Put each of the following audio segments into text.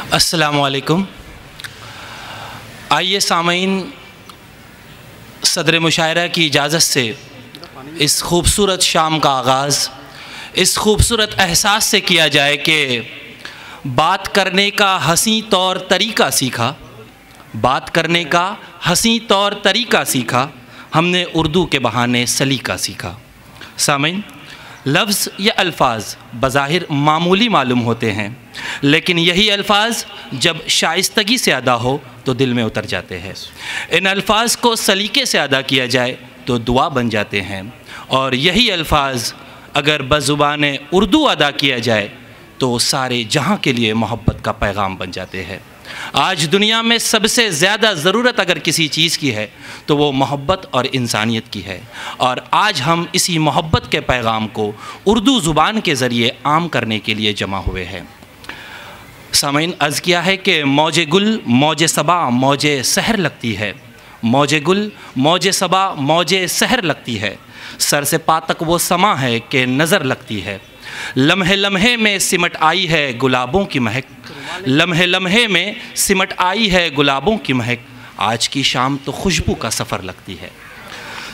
अस्सलामु अलैकुम। आइए सामीन, सदर मुशायरा की इजाज़त से इस खूबसूरत शाम का आगाज़ इस खूबसूरत एहसास से किया जाए कि बात करने का हंसी तौर तरीक़ा सीखा, बात करने का हंसी तौर तरीक़ा सीखा, हमने उर्दू के बहाने सलीका सीखा। सामीन, लफ्ज़ या अल्फाज बज़ाहिर मामूली मालूम होते हैं, लेकिन यही अल्फाज जब शाइस्तगी से अदा हो तो दिल में उतर जाते हैं। इन अल्फाज को सलीके से अदा किया जाए तो दुआ बन जाते हैं, और यही अल्फाज अगर बज़ुबान उर्दू अदा किया जाए तो सारे जहां के लिए मोहब्बत का पैगाम बन जाते हैं। आज दुनिया में सबसे ज़्यादा ज़रूरत अगर किसी चीज़ की है तो वो मोहब्बत और इंसानियत की है, और आज हम इसी मोहब्बत के पैगाम को उर्दू ज़ुबान के ज़रिए आम करने के लिए जमा हुए हैं। सामीन, अर्ज़ किया है कि मौजे गुल मौजे सबा मौजे सहर लगती है, मौजे गुल मौजे सबा मौजे सहर लगती है, सर से पा तक वो समा है कि नज़र लगती है, लम्हे लम्हे में सिमट आई है गुलाबों की महक, लम्हे लम्हे में सिमट आई है गुलाबों की महक, आज की शाम तो खुशबू का सफ़र लगती है।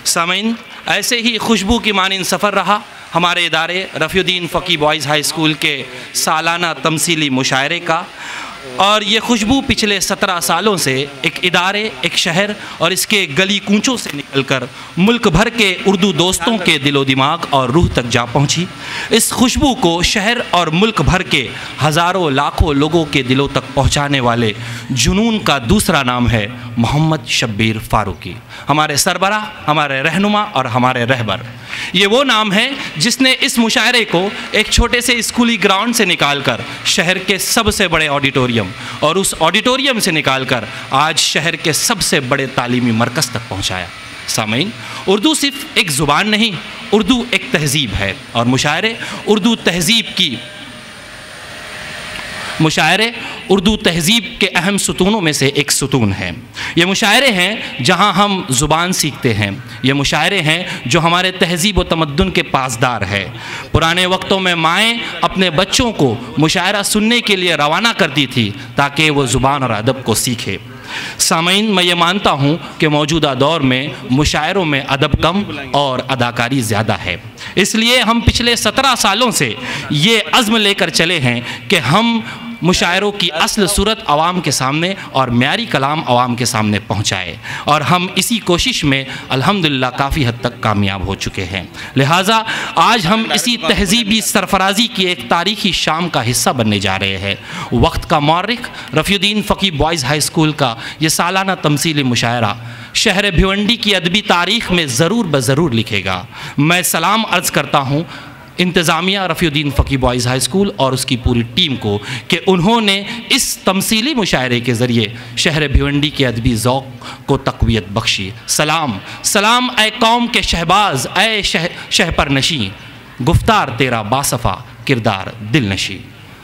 सामीन, ऐसे ही खुशबू की मानिंद सफ़र रहा हमारे इदारे रफ़ीउद्दीन फ़की बॉयज़ हाई स्कूल के सालाना तमसीली मुशायरे का, और ये खुशबू पिछले 17 सालों से एक इदारे, एक शहर और इसके गली कूंचों से निकलकर मुल्क भर के उर्दू दोस्तों के दिलो दिमाग और रूह तक जा पहुंची। इस खुशबू को शहर और मुल्क भर के हज़ारों लाखों लोगों के दिलों तक पहुंचाने वाले जुनून का दूसरा नाम है मोहम्मद शब्बीर फ़ारूकी, हमारे सरबराह, हमारे रहनुमा और हमारे रहबर। ये वो नाम है जिसने इस मुशायरे को एक छोटे से स्कूली ग्राउंड से निकालकर शहर के सबसे बड़े ऑडिटोरियम, और उस ऑडिटोरियम से निकालकर आज शहर के सबसे बड़े तालीमी मरकज़ तक पहुंचाया। सामीन, उर्दू सिर्फ एक ज़ुबान नहीं, उर्दू एक तहज़ीब है, और मुशायरे उर्दू तहज़ीब की मुशायरे उर्दू तहज़ीब के अहम सुतूनों में से एक सुतून है। ये मुशायरे हैं जहां हम ज़ुबान सीखते हैं, ये मुशायरे हैं जो हमारे तहज़ीब व तमद्दुन के पासदार है। पुराने वक्तों में माएँ अपने बच्चों को मुशायरा सुनने के लिए रवाना करती थी ताकि वो ज़ुबान और अदब को सीखे। सामीन, मैं ये मानता हूँ कि मौजूदा दौर में मुशायरों में अदब कम और अदाकारी ज़्यादा है, इसलिए हम पिछले 17 सालों से ये अज़्म लेकर चले हैं कि हम मुशायरों की असल सूरत आवाम के सामने और म्यारी कलाम आवाम के सामने पहुँचाए, और हम इसी कोशिश में अल्हम्दुलिल्लाह काफ़ी हद तक कामयाब हो चुके हैं। लिहाजा आज हम इसी तहज़ीबी सरफराजी की एक तारीख़ी शाम का हिस्सा बनने जा रहे हैं। वक्त का मौरिख रफ़ीउद्दीन फ़की बॉयज़ हाई स्कूल का ये सालाना तमसीली मुशायरा शहर भिवंडी की अदबी तारीख़ में ज़रूर ब ज़रूर लिखेगा। मैं सलाम अर्ज़ करता हूँ इंतज़ामिया रफ़ीउद्दीन फ़की बॉयज़ हाई स्कूल और उसकी पूरी टीम को कि उन्होंने इस तमसीली मुशायरे के ज़रिए शहर भिवंडी के अदबी ज़ौक़ को तक़वियत बख्शी। सलाम सलाम ए कौम के शहबाज, ए शह पर नशी, गुफ्तार तेरा बासफ़ा, किरदार दिल नशी।